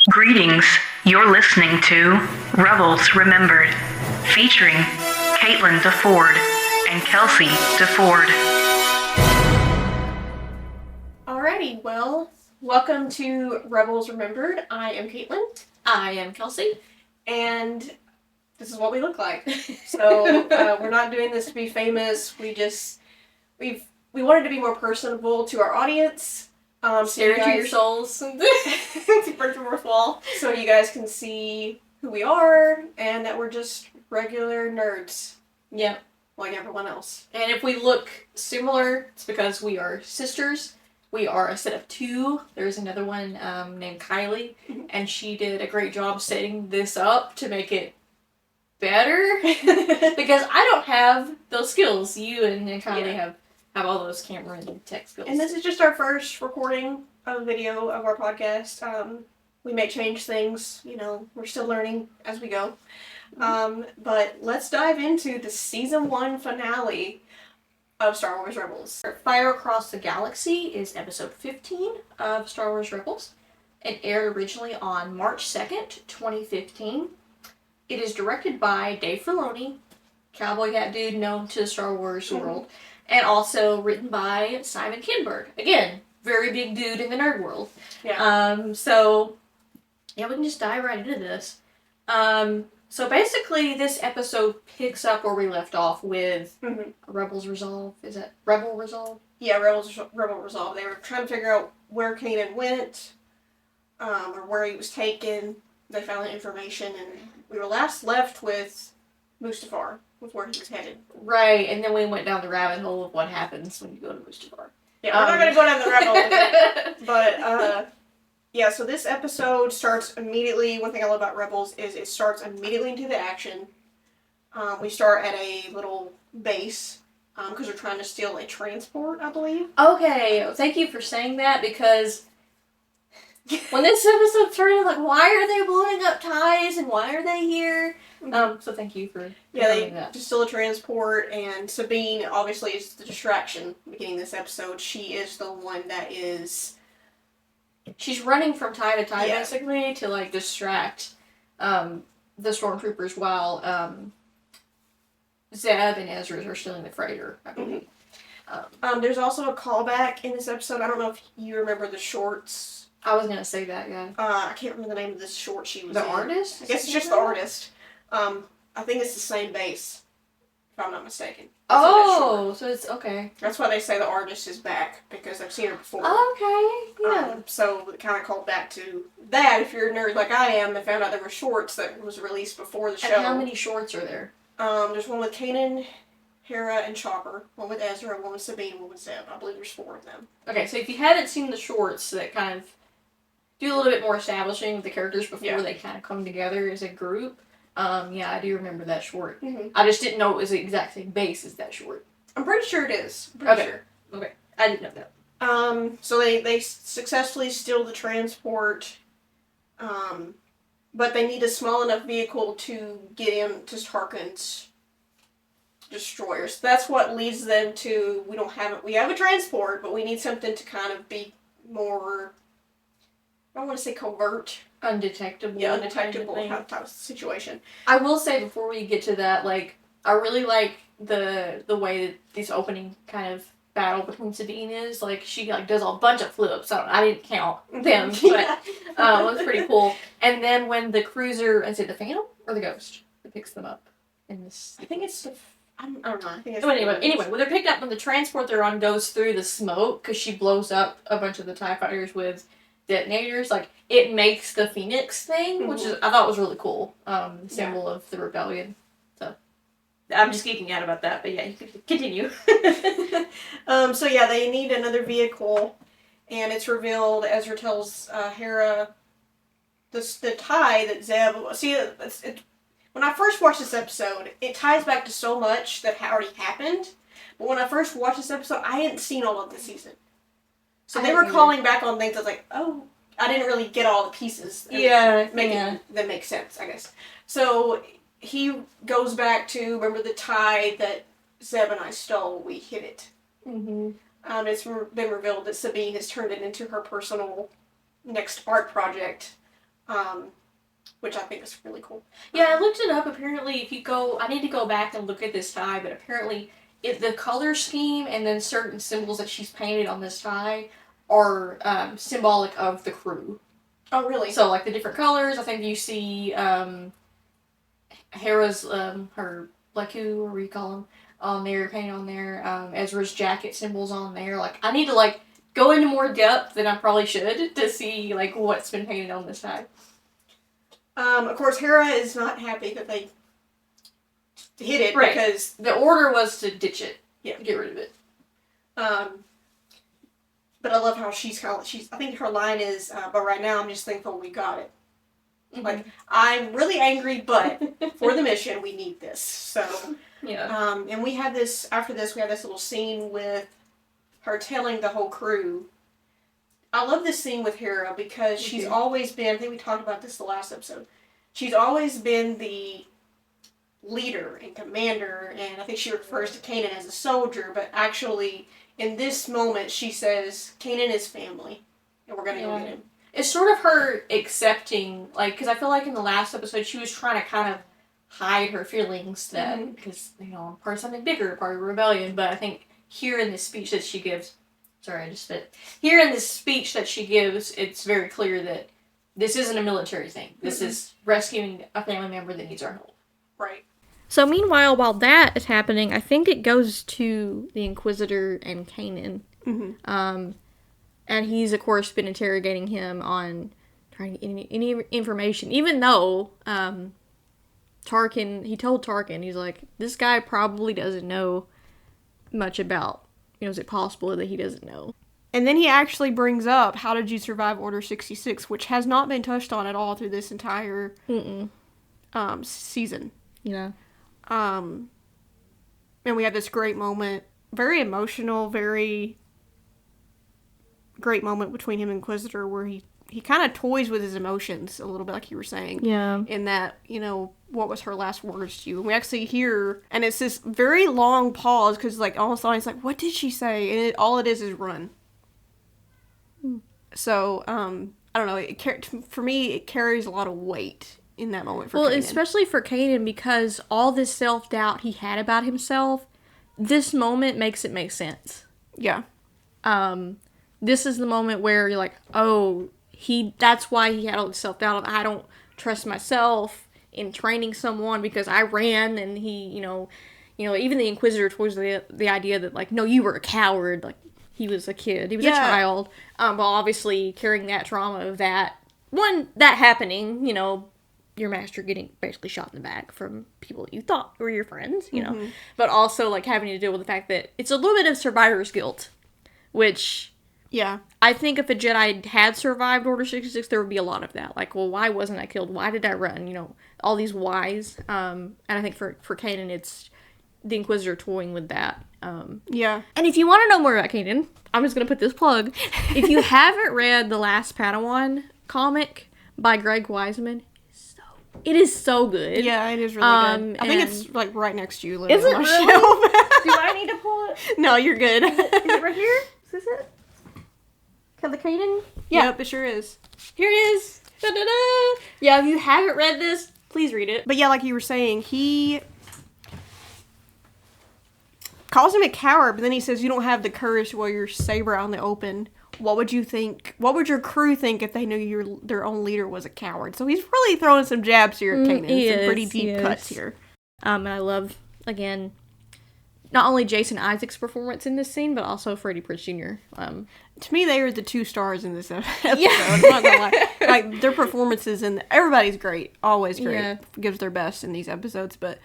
Greetings, you're listening to Rebels Remembered, featuring Caitlin DeFord and Kelsey DeFord. Alrighty, well, welcome to Rebels Remembered. I am Caitlin. I am Kelsey. And this is what we look like. So, we're not doing this to be famous. We wanted to be more personable to our audience. Stare into your souls. To break the fourth wall. So you guys can see who we are and that we're just regular nerds. Yep. Like everyone else. And if we look similar, it's because we are sisters. We are a set of two. There's another one named Kylie, and she did a great job setting this up to make it better. Because I don't have those skills. You and Kylie have all those camera and tech skills. And this is just our first recording of video of our podcast. We may change things, we're still learning as we go. But let's dive into the season 1 finale of Star Wars Rebels. Fire Across the Galaxy is episode 15 of Star Wars Rebels. It aired originally on March 2nd, 2015. It is directed by Dave Filoni, cowboy hat dude known to the Star Wars world, and also written by Simon Kinberg. Again, very big dude in the nerd world. Yeah. We can just dive right into this. So basically, this episode picks up where we left off with Rebels Resolve. Is that Rebel Resolve? Yeah, Rebel Resolve. They were trying to figure out where Kanan went, or where he was taken. They found the information, and we were last left with Mustafar, with where he was headed. Right, and then we went down the rabbit hole of what happens when you go to Mustafar. Yeah, we're not going to go down the rabbit hole, but, so this episode starts immediately. One thing I love about Rebels is it starts immediately into the action. We start at a little base, because they're trying to steal a transport, I believe. Okay, thank you for saying that, because when this episode started, like, why are they blowing up ties, and why are they here? So thank you for doing that. Just steal a transport, and Sabine obviously is the distraction beginning this episode. She is the one that is... She's running from tie to tie, basically, to, like, distract the stormtroopers while Zeb and Ezra are stealing the freighter, I believe. There's also a callback in this episode. I don't know if you remember the shorts. I was gonna say that, yeah. I can't remember the name of this short she was in. The artist? I guess it's just the artist. I think it's the same base, if I'm not mistaken. Oh, so it's okay. That's why they say the artist is back, because I've seen her before. Okay, yeah. So it kind of called back to that. If you're a nerd like I am, and found out there were shorts that was released before the show. And how many shorts are there? There's one with Kanan, Hera, and Chopper. One with Ezra, one with Sabine, one with Zeb. I believe there's 4 of them. Okay, so if you haven't seen the shorts that kind of do a little bit more establishing of the characters before they kind of come together as a group, I do remember that short. I just didn't know it was the exact same base as that short. I'm pretty sure it is. Pretty sure. Okay, I didn't know that. So they successfully steal the transport, but they need a small enough vehicle to get into Tarkin's destroyer. So that's what leads them to, we have a transport, but we need something to kind of be more, I don't want to say covert. Undetectable. Yeah, undetectable type of situation. I will say before we get to that, like, I really like the way that this opening kind of battle between Sabine is. Like, she does a bunch of flips. I didn't count them, but it was pretty cool. And then when the cruiser, is it the Phantom or the Ghost that picks them up in this? I think it's I don't know. I think it's anyway, when they're picked up, when the transport they're on goes through the smoke, because she blows up a bunch of the TIE fighters with detonators, like, it makes the Phoenix thing, which I thought was really cool. Symbol of the rebellion. So I'm just geeking out about that, but yeah, you can continue. They need another vehicle, and it's revealed, Ezra tells Hera the tie that Zeb... See, when I first watched this episode, it ties back to so much that already happened, but when I first watched this episode, I hadn't seen all of the season. So they were calling back on things. I was like, oh, I didn't really get all the pieces. That make sense, I guess. So he goes back to, remember the tie that Zeb and I stole? We hid it. It's been revealed that Sabine has turned it into her personal next art project. which I think is really cool. Yeah, I looked it up. Apparently, if you go, I need to go back and look at this tie, but apparently, the color scheme and then certain symbols that she's painted on this tie are symbolic of the crew. Oh, really? So, like, the different colors, I think you see Hera's, her Leku, or what you call them, on there, painted on there, Ezra's jacket symbols on there. Like, I need to, like, go into more depth than I probably should to see, like, what's been painted on this tie. Of course, Hera is not happy that they hit it, right. Because the order was to ditch it. Yeah. Get rid of it. But I love how I think her line is, but right now I'm just thankful we got it. Mm-hmm. Like, I'm really angry, but for the mission, we need this. So, yeah. And we have this, after this, we have this little scene with her telling the whole crew. I love this scene with Hera because she's always been, I think we talked about this the last episode, she's always been the leader and commander, and I think she refers to Kanan as a soldier, but actually, in this moment, she says, Kanan is family, and we're going to go get him. It's sort of her accepting, like, because I feel like in the last episode, she was trying to kind of hide her feelings that, because, you know, I'm part of something bigger, part of a rebellion, but I think here in this speech that she gives, sorry, I just spit. Here in this speech that she gives, it's very clear that this isn't a military thing. This is rescuing a family member that needs our help. Right. So meanwhile, while that is happening, I think it goes to the Inquisitor and Kanan. Mm-hmm. And he's, of course, been interrogating him on trying to get any information. Even though Tarkin, he told Tarkin, he's like, this guy probably doesn't know much about, you know, is it possible that he doesn't know? And then he actually brings up, how did you survive Order 66, which has not been touched on at all through this entire season. Yeah. And we have this great moment, very emotional, very great moment between him and Inquisitor where he kind of toys with his emotions a little bit, like you were saying. Yeah. In that, you know, what was her last words to you? And we actually hear, and it's this very long pause, because, like, all of a sudden it's like, what did she say? And all it is run. So, I don't know, for me, it carries a lot of weight in that moment for Kanan. Especially for Kanan, because all this self-doubt he had about himself, this moment makes it make sense. Yeah. This is the moment where you're like, oh, that's why he had all this self-doubt of, I don't trust myself in training someone because I ran, and he, you know, even the Inquisitor towards the idea that, like, no, you were a coward, like, he was a kid, he was a child, but obviously carrying that trauma of that happening, you know, your master getting basically shot in the back from people you thought were your friends, you know, but also, like, having to deal with the fact that it's a little bit of survivor's guilt, which... Yeah. I think if a Jedi had survived Order 66, there would be a lot of that. Like, well, why wasn't I killed? Why did I run? You know, all these whys. And I think for Kanan, it's the Inquisitor toying with that. Yeah. And if you want to know more about Kanan, I'm just going to put this plug. If you haven't read the Last Padawan comic by Greg Wiseman, it is so good. Yeah, it is really good. I think it's, like, right next to you, literally. Is it on my really? shelf. Do I need to pull it? No, you're good. Is it right here? Is this it? The Kanan? Yeah. Yep, it sure is. Here it is. Da-da-da. Yeah, if you haven't read this, please read it. But yeah, like you were saying, he calls him a coward, but then he says you don't have the courage to wear your saber out in the open. What would you think? What would your crew think if they knew their own leader was a coward? So he's really throwing some jabs here at Kanan. Some pretty deep cuts here. And I love, again, not only Jason Isaac's performance in this scene, but also Freddie Prinze Jr. To me, they are the two stars in this episode. Yeah. I'm not gonna lie. Like, their performances, and everybody's great. Always great. Yeah. Gives their best in these episodes, but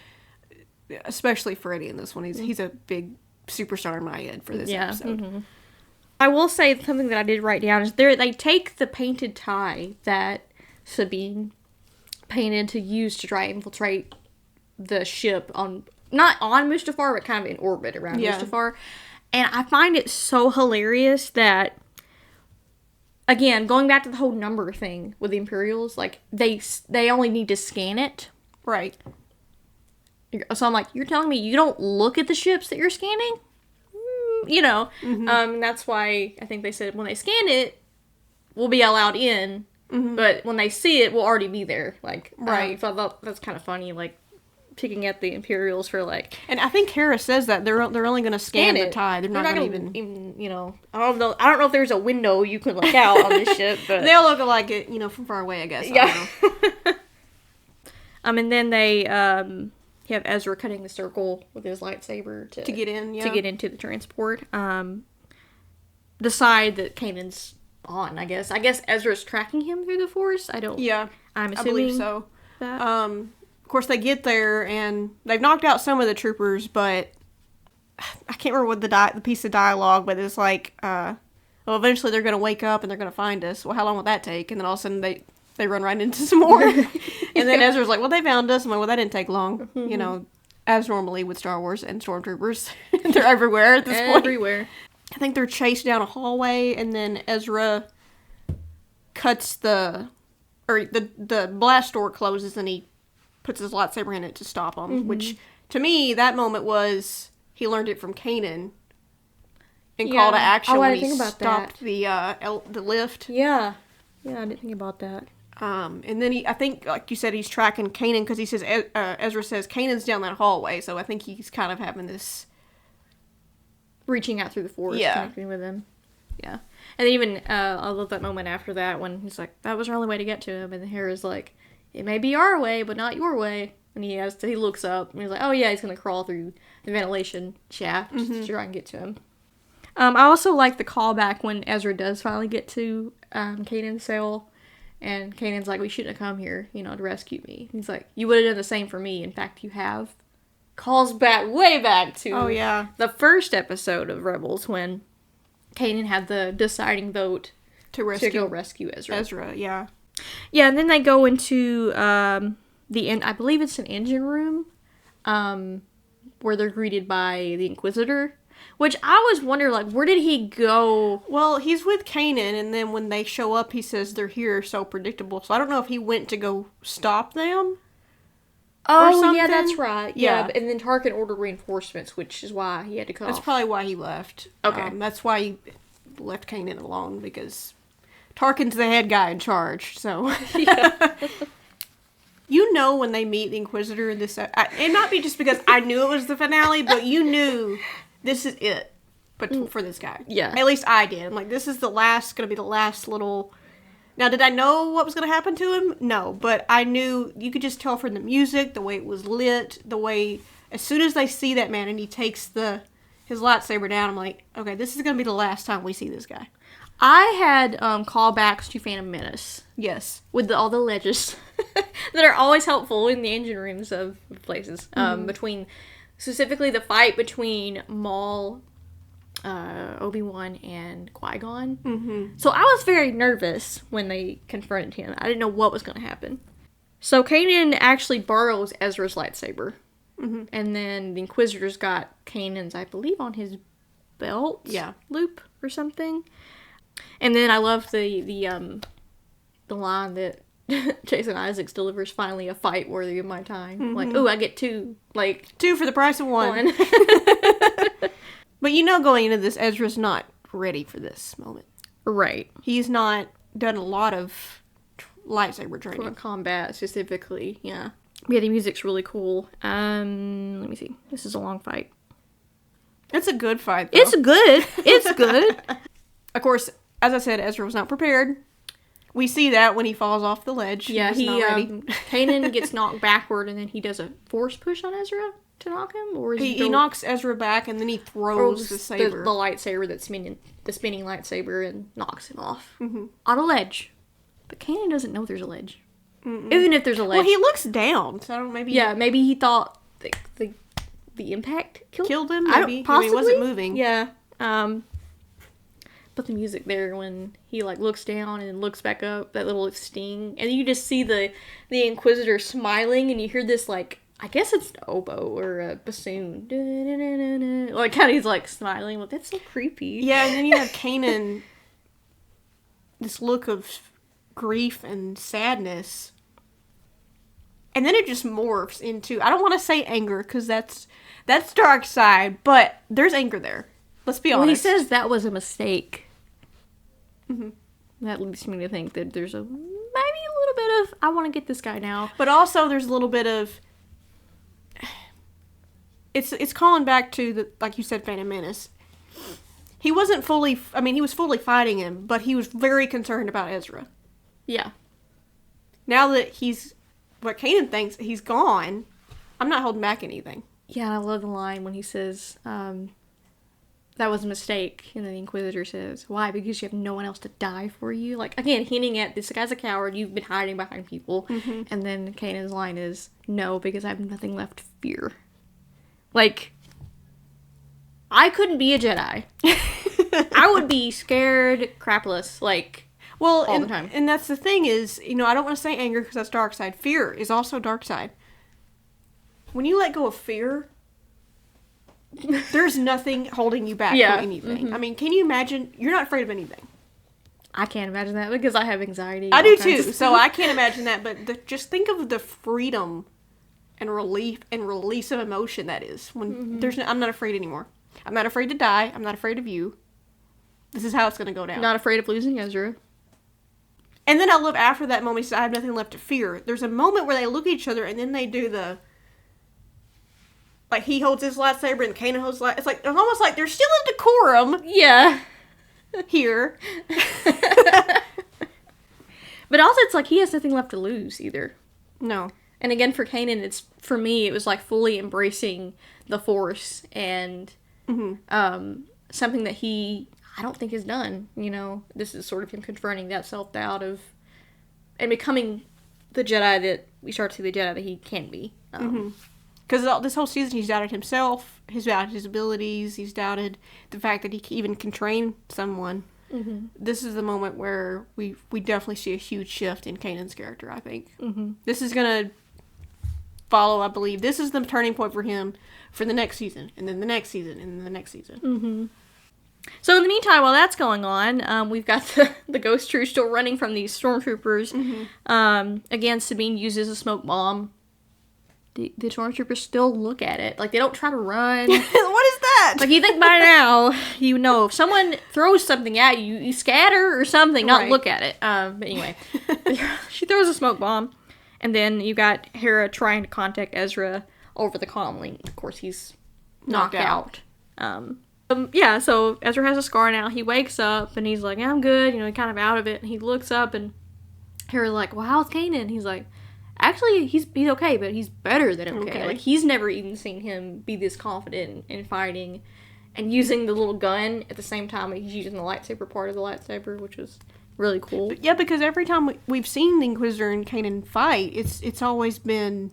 especially Freddie in this one. He's a big superstar in my head for this episode. Mm-hmm. I will say something that I did write down is they take the painted tie that Sabine painted to use to try and infiltrate the ship not on Mustafar, but kind of in orbit around Mustafar. And I find it so hilarious that, again, going back to the whole number thing with the Imperials, like, they only need to scan it. Right. So I'm like, you're telling me you don't look at the ships that you're scanning? You know. Mm-hmm. And that's why I think they said when they scan it, we'll be allowed in. But when they see it, we'll already be there. Like, Right. So I thought that's kind of funny, like, picking at the Imperials for, like... And I think Hera says that they're only going to scan the tie. They're not going to even, you know... I don't know if there's a window you can look out on this ship, but... They'll look like it, you know, from far away, I guess. Yeah. I don't know. And then they, have Ezra cutting the circle with his lightsaber to get in, yeah. To get into the transport. Decide that Kanan's on, I guess. I guess Ezra's tracking him through the Force. Yeah. I'm I assuming believe so. that. Of course, they get there, and they've knocked out some of the troopers, but I can't remember what the piece of dialogue, but it's like, well, eventually they're going to wake up and they're going to find us. Well, how long will that take? And then all of a sudden they run right into some more. And then Ezra's like, well, they found us. I'm like, well, that didn't take long. You know, as normally with Star Wars and stormtroopers. They're everywhere at this point. Everywhere. I think they're chased down a hallway, and then Ezra cuts the blast door closes, and he puts his lightsaber in it to stop them. Which, to me, that moment was he learned it from Kanan in Call to Action I when didn't he think about stopped the lift. Yeah. Yeah, I didn't think about that. And then I think, like you said, he's tracking Kanan because he says Ezra says Kanan's down that hallway, so I think he's kind of having this. Reaching out through the Force, Yeah. connecting with him. Yeah. And even, I love that moment after that when he's like, that was our only way to get to him. And then Hera's like, it may be our way, but not your way. And he looks up and he's like, oh yeah, he's going to crawl through the ventilation shaft to try and get to him. I also like the callback when Ezra does finally get to Kanan's cell. And Kanan's like, we shouldn't have come here, to rescue me. He's like, you would have done the same for me. In fact, you have. Calls way back to the first episode of Rebels when Kanan had the deciding vote To go rescue Ezra. Yeah. Yeah, and then they go into I believe it's an engine room, where they're greeted by the Inquisitor. Which I always wonder, like, where did he go? Well, he's with Kanan, and then when they show up, he says they're here, so predictable. So I don't know if he went to go stop them. Oh, yeah, that's right. Yeah. And then Tarkin ordered reinforcements, which is why he had to come. That's probably why he left. Okay. That's why he left Kanan alone, because Tarkin's the head guy in charge, so... Yeah. You know when they meet the Inquisitor in this... it might be just because I knew it was the finale, but you knew this is it but for this guy. Yeah. At least I did. I'm like, this is gonna be the last little... Now, did I know what was going to happen to him? No, but I knew, you could just tell from the music, the way it was lit, the way, as soon as they see that man and he takes his lightsaber down, I'm like, okay, this is going to be the last time we see this guy. I had callbacks to Phantom Menace. Yes. With all the ledges that are always helpful in the engine rooms of places. Specifically the fight between Maul, Obi-Wan, and Qui-Gon. Mm-hmm. So I was very nervous when they confronted him. I didn't know what was going to happen. So Kanan actually borrows Ezra's lightsaber. Mm-hmm. And then the Inquisitor's got Kanan's, I believe, on his belt loop or something. And then I love the line that Jason Isaacs delivers, finally a fight worthy of my time. Mm-hmm. Like, ooh, I get two. Like, 2 for the price of 1. But going into this, Ezra's not ready for this moment. Right. He's not done a lot of lightsaber training. For combat, specifically, yeah. Yeah, the music's really cool. Let me see. This is a long fight. It's a good fight, though. It's good. It's good. Of course, as I said, Ezra was not prepared. We see that when he falls off the ledge. Yeah, Kanan gets knocked backward, and then he does a force push on Ezra to knock him, or is he knocks Ezra back, and then he throws the saber. The lightsaber that's the spinning lightsaber, and knocks him off on a ledge. But Kanan doesn't know there's a ledge, even if there's a ledge. Well, he looks down, so I don't know, maybe. Yeah, maybe he thought the impact killed him. Maybe possibly. He wasn't moving. Yeah. But the music there when he looks down and looks back up, that little sting, and you just see the Inquisitor smiling, and you hear this I guess it's an oboe or a bassoon. Like how he's smiling. Well, that's so creepy. Yeah, and then you have Kanan, this look of grief and sadness. And then it just morphs into, I don't want to say anger, because that's dark side, but there's anger there. Let's be honest. Well, he says that was a mistake. Mm-hmm. That leads me to think that there's a I want to get this guy now. But also, there's a little bit of... It's calling back to, the like you said, Phantom Menace. He wasn't fully... I mean, he was fully fighting him, but he was very concerned about Ezra. Yeah. Now that he's... What Kanan thinks, he's gone, I'm not holding back anything. Yeah, and I love the line when he says, that was a mistake. And then the Inquisitor says, why? Because you have no one else to die for you? Like, again, hinting at this guy's a coward. You've been hiding behind people. Mm-hmm. And then Kanan's line is, no, because I have nothing left to fear. Like, I couldn't be a Jedi. I would be scared crapless, like, well, all the time. And that's the thing is, you know, I don't want to say anger because that's dark side. Fear is also dark side. When you let go of fear, there's nothing holding you back from anything. Mm-hmm. I mean, can you imagine? You're not afraid of anything. I can't imagine that because I have anxiety. I do too, so I can't imagine that. But just think of the freedom and relief and release of emotion that is when I'm not afraid anymore. I'm not afraid to die. I'm not afraid of you. This is how it's going to go down. Not afraid of losing Ezra. And then I love after that moment, he says, I have nothing left to fear. There's a moment where they look at each other and then they do the... Like, he holds his lightsaber and Kanan holds his lightsaber. It's like, it's almost like there's still a decorum. Yeah. Here. But also, it's like he has nothing left to lose, either. No. And again, for Kanan, for me, it was like fully embracing the Force and something that I don't think is done, you know. This is sort of him confronting that self-doubt and becoming the Jedi that we start to see the Jedi that he can be. Because this whole season he's doubted himself, he's doubted his abilities, he's doubted the fact that he even can train someone. Mm-hmm. This is the moment where we definitely see a huge shift in Kanan's character, I think. Mm-hmm. This is going to follow, I believe. This is the turning point for him for the next season, and then the next season, and then the next season. Mm-hmm. So in the meantime, while that's going on, we've got the Ghost Crew still running from these stormtroopers. Mm-hmm. Again, Sabine uses a smoke bomb. The stormtroopers still look at it. Like, they don't try to run. What is that? Like, you think by now, you know, if someone throws something at you, you scatter or something, not look at it. But anyway, she throws a smoke bomb. And then you got Hera trying to contact Ezra over the comm link. Of course, he's knocked out. Yeah, so Ezra has a scar now. He wakes up and he's like, yeah, I'm good, you know, kind of out of it. And he looks up and Hera's like, well, how's Kanan? He's like, actually, he's okay, but he's better than okay. Like, he's never even seen him be this confident in fighting and using the little gun at the same time that he's using the lightsaber part of the lightsaber, which was really cool. Yeah, because every time we've seen the Inquisitor and Kanan fight, it's always been...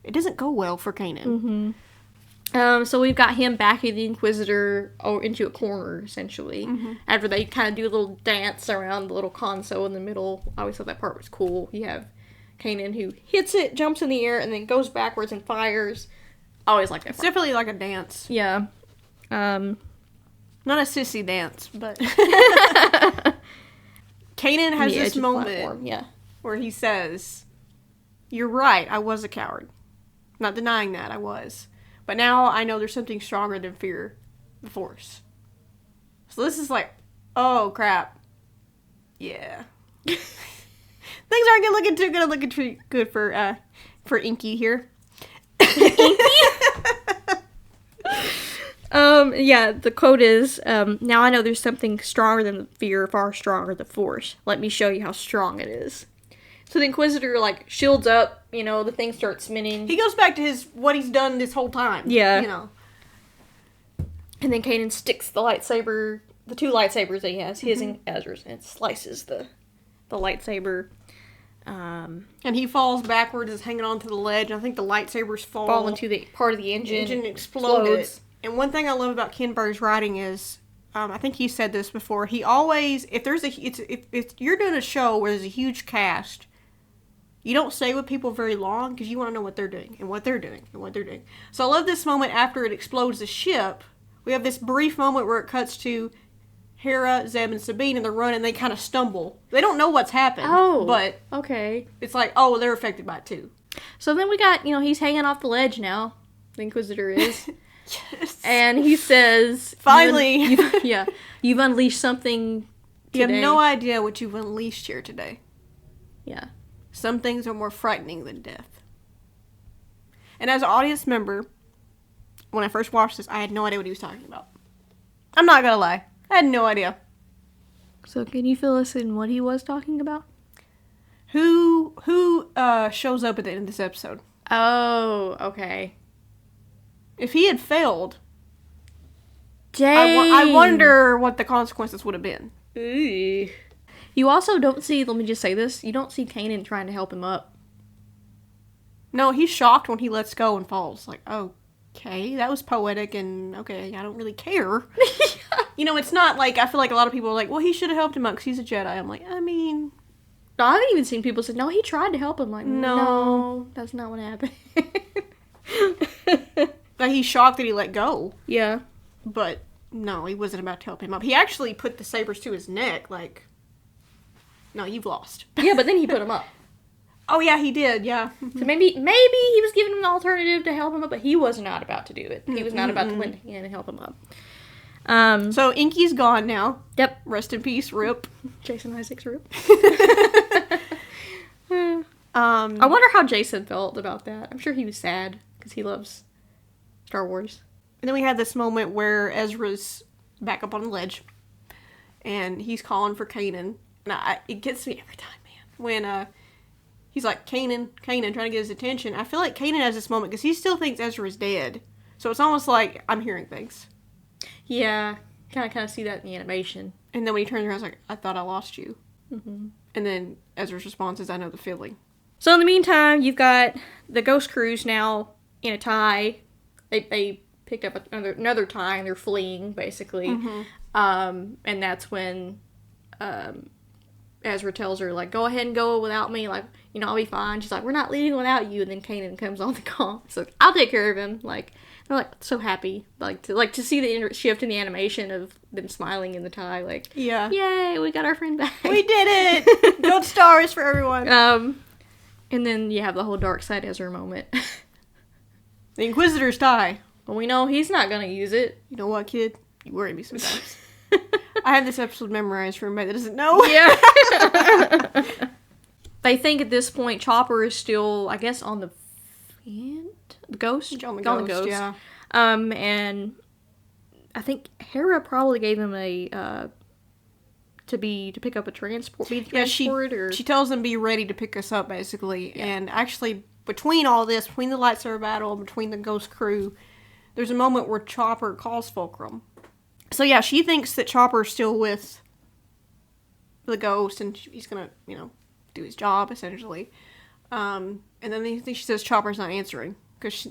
It doesn't go well for Kanan. Mm-hmm. So we've got him backing the Inquisitor into a corner, essentially. Mm-hmm. After they kind of do a little dance around the little console in the middle. I always thought that part was cool. You have Kanan who hits it, jumps in the air, and then goes backwards and fires. I always like that part. It's definitely like a dance. Yeah. Not a sissy dance, but... Kanan has this moment where he says, you're right, I was a coward. I'm not denying that, I was. But now I know there's something stronger than fear, the Force. So this is like, oh crap. Yeah. Things aren't looking too good for Inky here. Yeah, the quote is, now I know there's something stronger than fear, far stronger than the Force. Let me show you how strong it is. So the Inquisitor, like, shields up, you know, the thing starts spinning. He goes back to what he's done this whole time. Yeah. You know. And then Kanan sticks the lightsaber, the two lightsabers that he has, his and Ezra's, and slices the lightsaber. And he falls backwards, is hanging onto the ledge, and I think the lightsabers fall into the part of the engine. The engine explodes. And one thing I love about Ken Burr's writing is, I think he said this before, he always, if you're doing a show where there's a huge cast, you don't stay with people very long because you want to know what they're doing and what they're doing and what they're doing. So I love this moment after it explodes the ship. We have this brief moment where it cuts to Hera, Zeb, and Sabine, and they're running, and they kind of stumble. They don't know what's happened. Oh, but okay. It's like, oh, they're affected by it too. So then we got, he's hanging off the ledge now. The Inquisitor is. Yes. And he says, finally, you've unleashed something today. You have no idea what you've unleashed here today. Yeah. some things are more frightening than death. And as an audience member, when I first watched this, I had no idea what he was talking about. I'm not gonna lie. I had no idea. So can you fill us in what he was talking about? Who shows up at the end of this episode? Oh, okay. If he had failed, Dang. I wonder what the consequences would have been. Ooh. You also don't see, let me just say this, you don't see Kanan trying to help him up. No, he's shocked when he lets go and falls. Like, okay, that was poetic, and okay, I don't really care. You know, it's not like, I feel like a lot of people are like, well, he should have helped him up because he's a Jedi. I'm like, I mean... No, I haven't even seen people say, no, he tried to help him. Like, no, that's not what happened. Like, he's shocked that he let go. Yeah. But, no, he wasn't about to help him up. He actually put the sabers to his neck, like, no, you've lost. Yeah, but then he put him up. Oh, yeah, he did, yeah. So maybe he was giving him an alternative to help him up, but he was not about to do it. He was not about to lend in and help him up. So, Inky's gone now. Yep. Rest in peace, RIP. Jason Isaacs RIP. I I wonder how Jason felt about that. I'm sure he was sad, because he loves Star Wars. And then we had this moment where Ezra's back up on the ledge, and he's calling for Kanan. And it gets me every time, man. When he's like, Kanan, trying to get his attention. I feel like Kanan has this moment because he still thinks Ezra's dead. So it's almost like I'm hearing things. Yeah, kind of see that in the animation. And then when he turns around, he's like, I thought I lost you. Mm-hmm. And then Ezra's response is, I know the feeling. So in the meantime, you've got the Ghost Crews now in a tie. They picked up another tie and they're fleeing, basically. Mm-hmm. And that's when Ezra tells her, like, go ahead and go without me. Like, you know, I'll be fine. She's like, we're not leaving without you. And then Kanan comes on the call. So I'll take care of him. Like, they're like so happy. To see the shift in the animation of them smiling in the tie. Like, Yeah. yay, we got our friend back. We did it! Gold stars for everyone. And then you have the whole dark side Ezra moment. The Inquisitor's tie. Well, we know he's not gonna use it. You know what, kid? You worry me sometimes. I have this episode memorized for anybody that doesn't know. Yeah. They think at this point Chopper is still, I guess, on the ghost? On the ghost, yeah. And I think Hera probably gave him to pick up a transport. She tells them be ready to pick us up, basically. Yeah. And actually, between all this, between the lightsaber battle, between the ghost crew, there's a moment where Chopper calls Fulcrum. So yeah, she thinks that Chopper's still with the ghost, and he's gonna, do his job, essentially. And then she says Chopper's not answering, because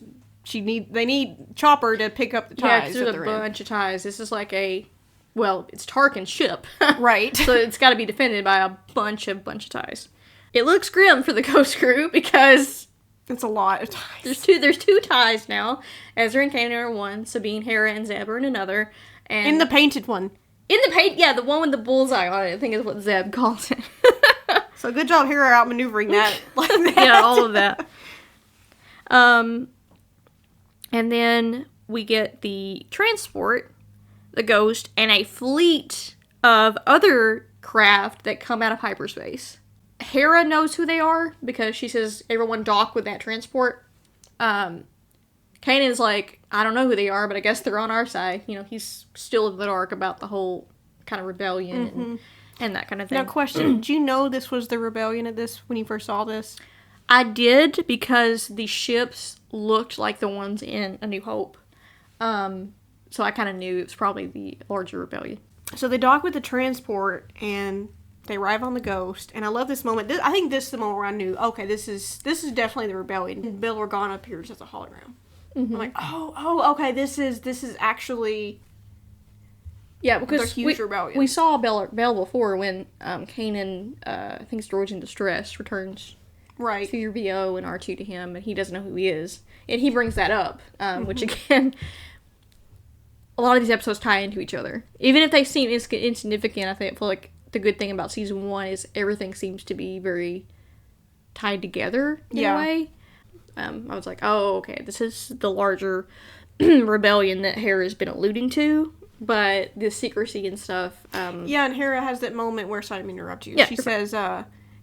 they need Chopper to pick up the ties. Yeah, because there's a bunch of ties. This is like it's Tarkin's ship. Right. So it's got to be defended by a bunch of ties. It looks grim for the Ghost Crew because it's a lot of ties. There's two ties now. Ezra and Kanan are one. Sabine, Hera, and Zeb are in another. And in the painted one. Yeah, the one with the bullseye on it. I think is what Zeb calls it. So good job, Hera, outmaneuvering that. Like that. Yeah, all of that. And then we get the transport, the Ghost, and a fleet of other craft that come out of hyperspace. Hera knows who they are because she says everyone dock with that transport. Kanan's like, I don't know who they are, but I guess they're on our side. He's still in the dark about the whole kind of rebellion and that kind of thing. Now, question, did you know this was the rebellion when you first saw this? I did, because the ships looked like the ones in A New Hope. So I kind of knew it was probably the larger rebellion. So they dock with the transport, and they arrive on the Ghost, and I love this moment. I think this is the moment where I knew, okay, this is definitely the rebellion. And Bail Organa appears as a hologram. Mm-hmm. I'm like, oh, okay, this is actually... Yeah, because huge rebellion. We saw Bell before when Kanan, I think it's Droids in Distress, returns right to your VO and R2 to him, and he doesn't know who he is. And he brings that up, which again, a lot of these episodes tie into each other. Even if they seem insignificant, I feel like the good thing about season 1 is everything seems to be very tied together in a way. I was like, oh, okay, this is the larger rebellion that Hera's been alluding to. But the secrecy and stuff. Yeah, and Hera has that moment where, sorry to interrupt you. Yeah, she says,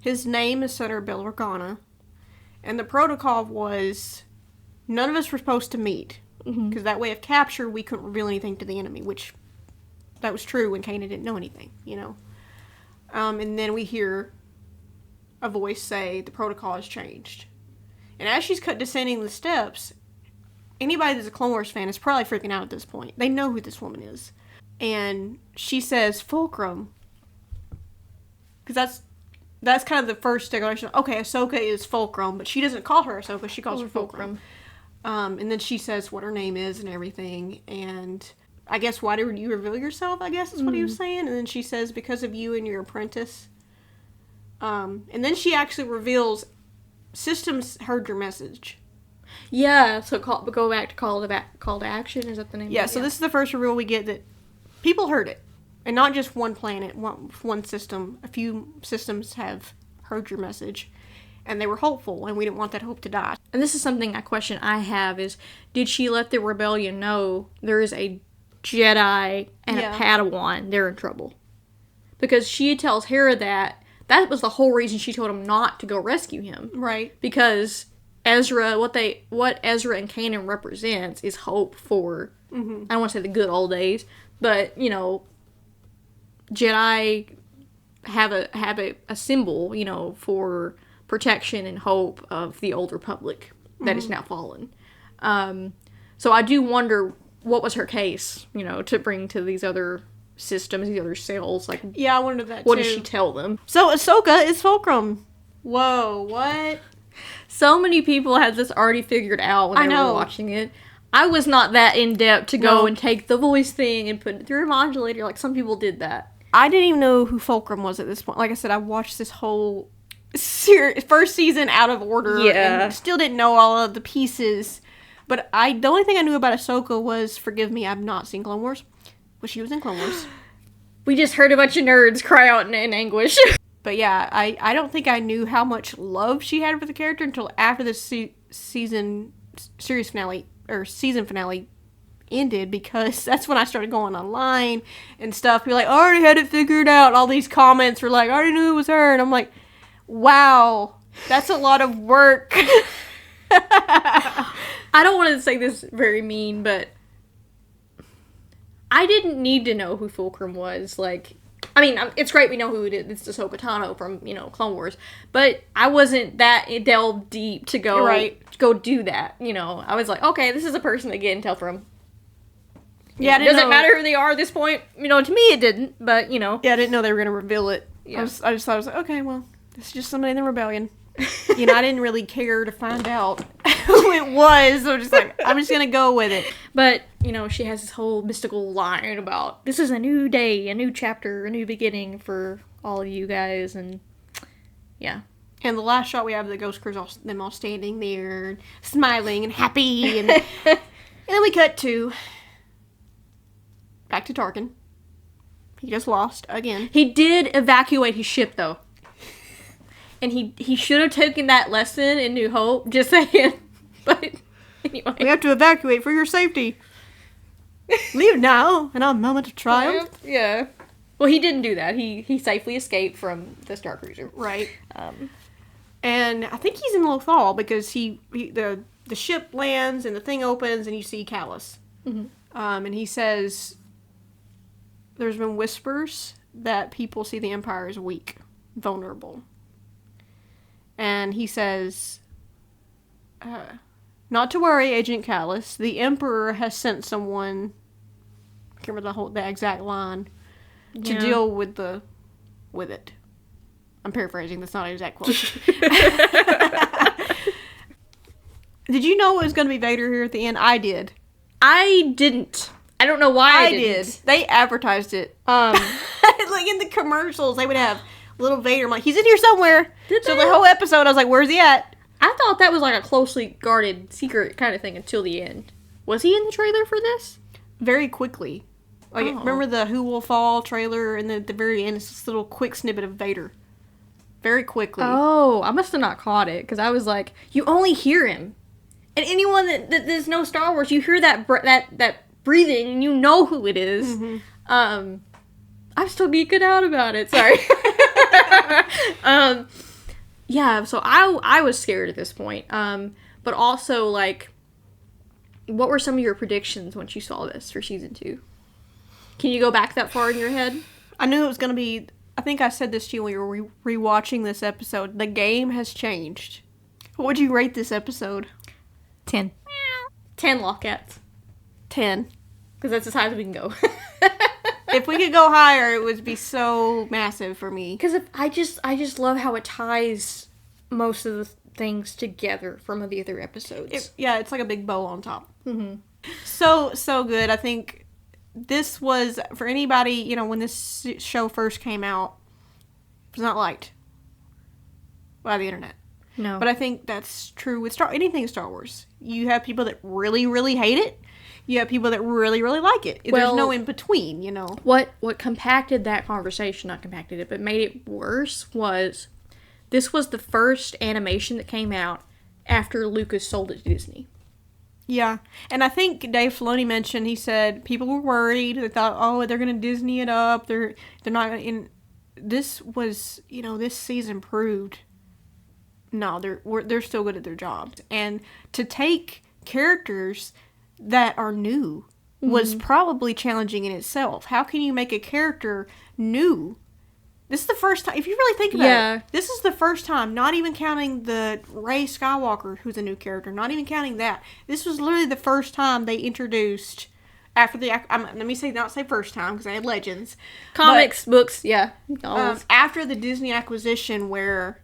His name is Senator Bill Organa. And the protocol was none of us were supposed to meet. Because that way of capture, we couldn't reveal anything to the enemy, which that was true when Kanan didn't know anything, you know. And then we hear a voice say the protocol has changed. And as she's descending the steps, anybody that's a Clone Wars fan is probably freaking out at this point. They know who this woman is. And she says Fulcrum. Because that's kind of the first declaration. Okay, Ahsoka is Fulcrum, but she doesn't call her Ahsoka, she calls her Fulcrum. And then she says what her name is and everything. And I guess, why did you reveal yourself, I guess is what he was saying. And then she says, because of you and your apprentice. And then she actually reveals, systems heard your message. Yeah, so go back to call to action, is that the name? Yeah, so this is the first reveal we get that people heard it. And not just one planet, one system. A few systems have heard your message. And they were hopeful, and we didn't want that hope to die. And this is something, a question I have is, did she let the rebellion know there is a Jedi and a Padawan, they're in trouble? Because she tells Hera that was the whole reason she told him not to go rescue him. Right. Because Ezra, what Ezra and Kanan represents is hope for, I don't want to say the good old days, but, you know, Jedi have a symbol, you know, for protection and hope of the old Republic that is now fallen. So I do wonder what was her case, you know, to bring to these other systems, these other cells. Like, yeah, I wondered that what too. did she tell them? So Ahsoka is Fulcrum. Whoa, what? So many people had this already figured out when they were watching it. I was not that in depth to go and take the voice thing and put it through a modulator like some people did that. I didn't even know who Fulcrum was at this point. Like I said, I watched this whole first season out of order and still didn't know all of the pieces. But the only thing I knew about Ahsoka was, forgive me, I've not seen Clone Wars. But she was in Clone Wars. We just heard a bunch of nerds cry out in anguish. But yeah, I don't think I knew how much love she had for the character until after the season finale ended, because that's when I started going online and stuff. People like, I already had it figured out. All these comments were like, I already knew it was her. And I'm like, wow, that's a lot of work. I don't want to say this very mean, but I didn't need to know who Fulcrum was. Like, I mean, it's great we know who it is. It's Ahsoka Tano from, you know, Clone Wars. But I wasn't that delved deep to go do that, you know. I was like, okay, this is a person that get intel from. Yeah, I didn't know. Does it matter who they are at this point? You know, to me it didn't, but, you know. Yeah, I didn't know they were going to reveal it. Yeah. I just thought, I was like, okay, well, this is just somebody in the rebellion. You know, I didn't really care to find out who it was. So I'm just going to go with it. But, you know, she has this whole mystical line about, this is a new day, a new chapter, a new beginning for all of you guys, and yeah. And the last shot we have of the Ghost Crew's them all standing there, smiling and happy, and then we cut to back to Tarkin. He just lost again. He did evacuate his ship, though. And he should have taken that lesson in New Hope, just saying. But anyway. We have to evacuate for your safety. Leave now, in our moment of triumph. Yeah. Well, he didn't do that. He safely escaped from the Star Cruiser. Right. And I think he's in Lothal, because the ship lands and the thing opens and you see Callus. Mm-hmm. And he says, there's been whispers that people see the Empire as weak, vulnerable. And he says, not to worry, Agent Callus. The Emperor has sent someone, I can't remember the exact line, to deal with it. I'm paraphrasing, that's not an exact quote. Did you know it was going to be Vader here at the end? I did. I didn't. I don't know why I didn't. Did. They advertised it. Like in the commercials, they would have little Vader. I'm like, he's in here somewhere. So the whole episode, I was like, where's he at? I thought that was like a closely guarded secret kind of thing until the end. Was he in the trailer for this? Very quickly. Like, remember the Who Will Fall trailer, and then at the very end, it's this little quick snippet of Vader. Very quickly. Oh, I must have not caught it, because I was like, you only hear him. And anyone that there's no Star Wars, you hear that breathing, and you know who it is. Mm-hmm. I'm still geeking out about it. Sorry. yeah, so I was scared at this point. But also, like, what were some of your predictions once you saw this for season 2? Can you go back that far in your head? I knew it was going to be... I think I said this to you when we were rewatching this episode. The game has changed. What would you rate this episode? 10. 10 Lothcats. 10. Because that's as high as we can go. If we could go higher, it would be so massive for me. Because I just love how it ties most of the things together from the other episodes. It's like a big bow on top. Mm-hmm. So good. I think this was, for anybody, you know, when this show first came out, it was not liked by the internet. No. But I think that's true with anything Star Wars. You have people that really, really hate it. You have people that really, really like it. There's no in between, you know. What compacted that conversation, not compacted it, but made it worse was this was the first animation that came out after Lucas sold it to Disney. Yeah. And I think Dave Filoni mentioned, he said people were worried. They thought, oh, they're going to Disney it up. They're not going to... This was, you know, this season proved, no, they're still good at their job. And to take characters that are new was probably challenging in itself. How can you make a character new? This is the first time, if you really think about it, this is the first time, not even counting the Rey Skywalker, who's a new character, not even counting that. This was literally the first time they introduced, after the, let me say, not say first time, because I had Legends. Comics, books, after the Disney acquisition where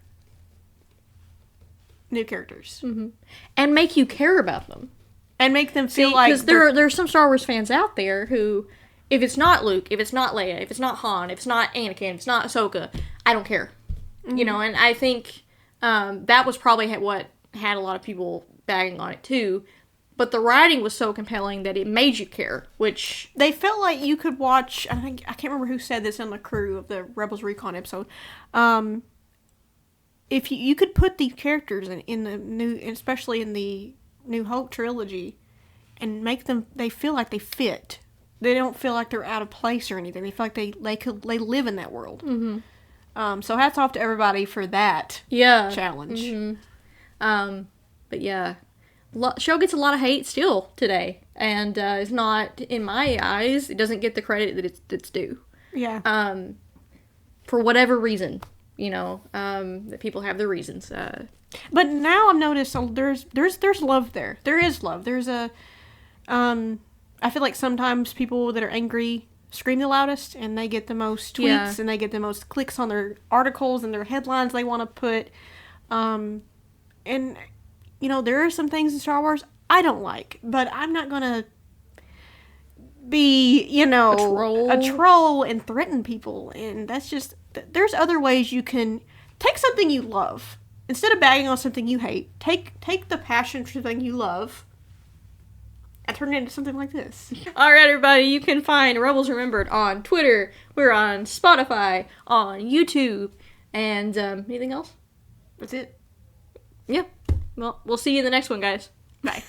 new characters. Mm-hmm. And make you care about them. And make them feel like... Because there are some Star Wars fans out there who, if it's not Luke, if it's not Leia, if it's not Han, if it's not Anakin, if it's not Ahsoka, I don't care. Mm-hmm. You know, and I think that was probably what had a lot of people bagging on it too. But the writing was so compelling that it made you care, which... They felt like you could watch... I can't remember who said this on the crew of the Rebels Recon episode. If you could put these characters in the new... Especially in the New Hope trilogy, and make them, they feel like they fit. They don't feel like they're out of place or anything. They feel like they live in that world. Mm-hmm. So hats off to everybody for that challenge. Mm-hmm. But yeah, show gets a lot of hate still today, and it's not, in my eyes, it doesn't get the credit that it's due. Yeah. For whatever reason, you know, that people have their reasons. But now I've noticed there's love there. There is love. There's a, I feel like sometimes people that are angry scream the loudest, and they get the most tweets, and they get the most clicks on their articles and their headlines they want to put. And, you know, there are some things in Star Wars I don't like, but I'm not going to be, you know, a troll and threaten people. And that's just, there's other ways you can take something you love. Instead of bagging on something you hate, take the passion for something you love and turn it into something like this. Alright, everybody, you can find Rebels Remembered on Twitter. We're on Spotify, on YouTube, and anything else? That's it. Yeah. Well, we'll see you in the next one, guys. Bye.